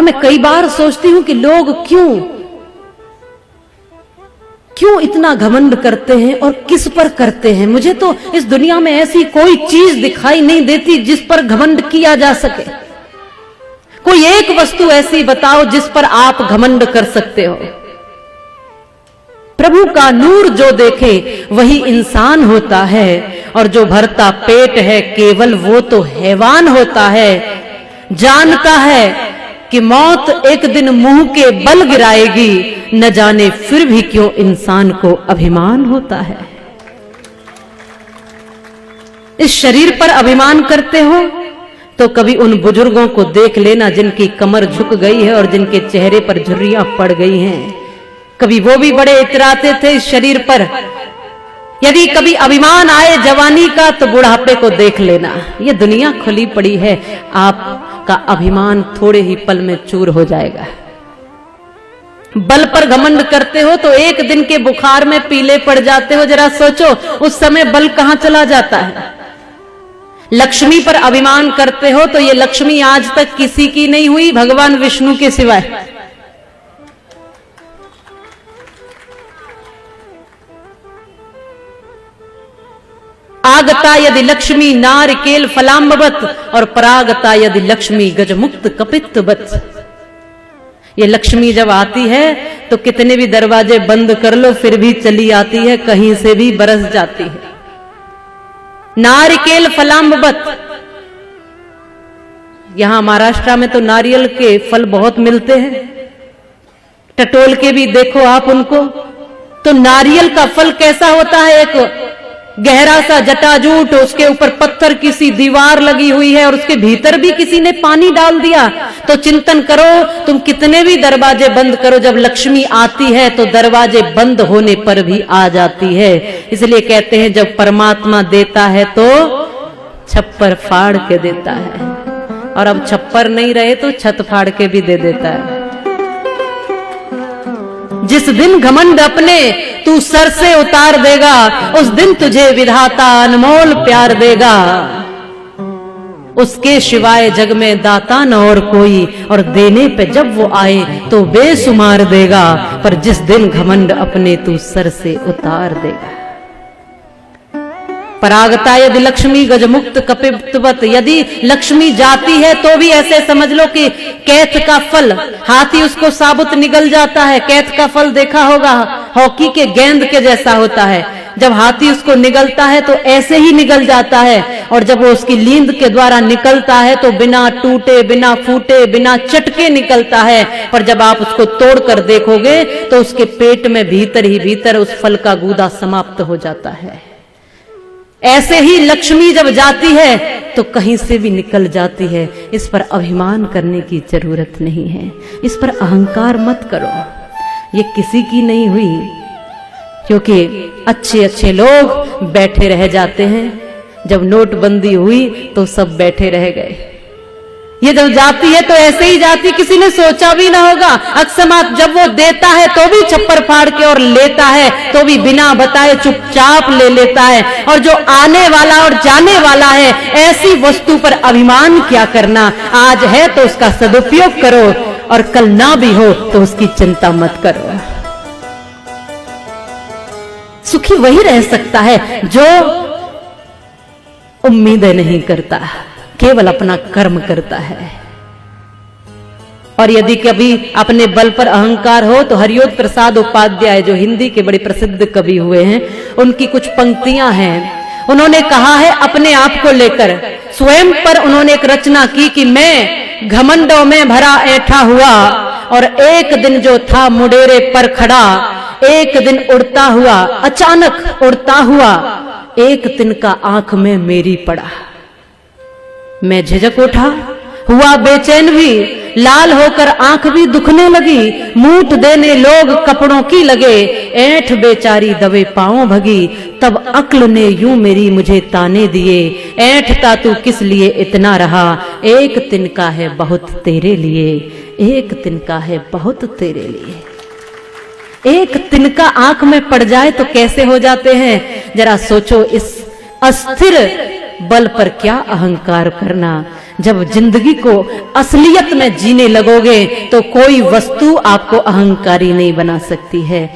मैं कई बार सोचती हूं कि लोग क्यों इतना घमंड करते हैं और किस पर करते हैं। मुझे तो इस दुनिया में ऐसी कोई चीज दिखाई नहीं देती जिस पर घमंड किया जा सके। कोई एक वस्तु ऐसी बताओ जिस पर आप घमंड कर सकते हो। प्रभु का नूर जो देखे वही इंसान होता है, और जो भरता पेट है केवल वो तो हैवान होता है। जानता है कि मौत एक दिन मुंह के बल गिराएगी, न जाने फिर भी क्यों इंसान को अभिमान होता है। इस शरीर पर अभिमान करते हो तो कभी उन बुजुर्गों को देख लेना जिनकी कमर झुक गई है और जिनके चेहरे पर झुर्रियां पड़ गई हैं। कभी वो भी बड़े इतराते थे इस शरीर पर। यदि कभी अभिमान आए जवानी का तो बुढ़ापे को देख लेना। ये दुनिया खुली पड़ी है, आपका अभिमान थोड़े ही पल में चूर हो जाएगा। बल पर घमंड करते हो तो एक दिन के बुखार में पीले पड़ जाते हो। जरा सोचो उस समय बल कहां चला जाता है। लक्ष्मी पर अभिमान करते हो तो ये लक्ष्मी आज तक किसी की नहीं हुई भगवान विष्णु के सिवाय। आगता यदि लक्ष्मी नारिकेल फलाम्बवत, और परागता यदि लक्ष्मी गजमुक्त कपित्तवत। ये लक्ष्मी जब आती है तो कितने भी दरवाजे बंद कर लो फिर भी चली आती है, कहीं से भी बरस जाती है। नारिकेल फलाम्बवत। यहां महाराष्ट्र में तो नारियल के फल बहुत मिलते हैं, टटोल के भी देखो आप उनको। तो नारियल का फल कैसा होता है, एक गहरा सा जटाजूट, उसके ऊपर पत्थर की सी दीवार लगी हुई है और उसके भीतर भी किसी ने पानी डाल दिया। तो चिंतन करो, तुम कितने भी दरवाजे बंद करो, जब लक्ष्मी आती है तो दरवाजे बंद होने पर भी आ जाती है। इसलिए कहते हैं जब परमात्मा देता है तो छप्पर फाड़ के देता है, और अब छप्पर नहीं रहे तो छत फाड़ के भी दे देता है। जिस दिन घमंड अपने तू सर से उतार देगा, उस दिन तुझे विधाता अनमोल प्यार देगा। उसके सिवाय जग में दाता न और कोई, और देने पे जब वो आए तो बेसुमार देगा। पर जिस दिन घमंड अपने तू सर से उतार देगा। परागता यदि लक्ष्मी गजमुक्त कपित्तवत। यदि लक्ष्मी जाती है तो भी ऐसे समझ लो कि कैथ का फल, हाथी उसको साबुत निगल जाता है। कैथ का फल देखा होगा, हॉकी के गेंद के जैसा होता है। जब हाथी उसको निगलता है तो ऐसे ही निगल जाता है, और जब वो उसकी लींद के द्वारा निकलता है तो बिना टूटे, बिना फूटे, बिना चटके निकलता है। पर जब आप उसको तोड़कर देखोगे तो उसके पेट में भीतर ही भीतर उस फल का गूदा समाप्त हो जाता है। ऐसे ही लक्ष्मी जब जाती है तो कहीं से भी निकल जाती है। इस पर अभिमान करने की जरूरत नहीं है, इस पर अहंकार मत करो। ये किसी की नहीं हुई, क्योंकि अच्छे अच्छे लोग बैठे रह जाते हैं। जब नोटबंदी हुई तो सब बैठे रह गए। ये जब जाती है तो ऐसे ही जाती, किसी ने सोचा भी ना होगा। अकस्मात जब वो देता है तो भी छप्पर फाड़ के, और लेता है तो भी बिना बताए चुपचाप ले लेता है। और जो आने वाला और जाने वाला है, ऐसी वस्तु पर अभिमान क्या करना। आज है तो उसका सदुपयोग करो, और कल ना भी हो तो उसकी चिंता मत करो। सुखी वही रह सकता है जो उम्मीदें नहीं करता, केवल अपना कर्म करता है। और यदि कभी अपने बल पर अहंकार हो तो हरियोत प्रसाद उपाध्याय, जो हिंदी के बड़े प्रसिद्ध कवि हुए हैं, उनकी कुछ पंक्तियां हैं। उन्होंने कहा है अपने आप को लेकर, स्वयं पर उन्होंने एक रचना की कि मैं घमंडों में भरा ऐठा हुआ, और एक दिन जो था मुडेरे पर खड़ा, एक दिन उड़ता हुआ, अचानक उड़ता हुआ, एक तिनका आंख में मेरी पड़ा। मैं झिझक उठा, हुआ बेचैन भी, लाल होकर आंख भी दुखने लगी। मूठ देने लोग कपड़ों की लगे, ऐंठ बेचारी दबे पांव भगी। तब अक्ल ने यूं मेरी मुझे ताने दिए, ऐंठता तू किस लिए इतना रहा, एक तिनका है बहुत तेरे लिए, एक तिनका है बहुत तेरे लिए। एक तिनका आंख में पड़ जाए तो कैसे हो जाते हैं, जरा सोचो। इस अस्थिर बल पर क्या अहंकार करना। जब जिंदगी को असलियत में जीने लगोगे तो कोई वस्तु आपको अहंकारी नहीं बना सकती है।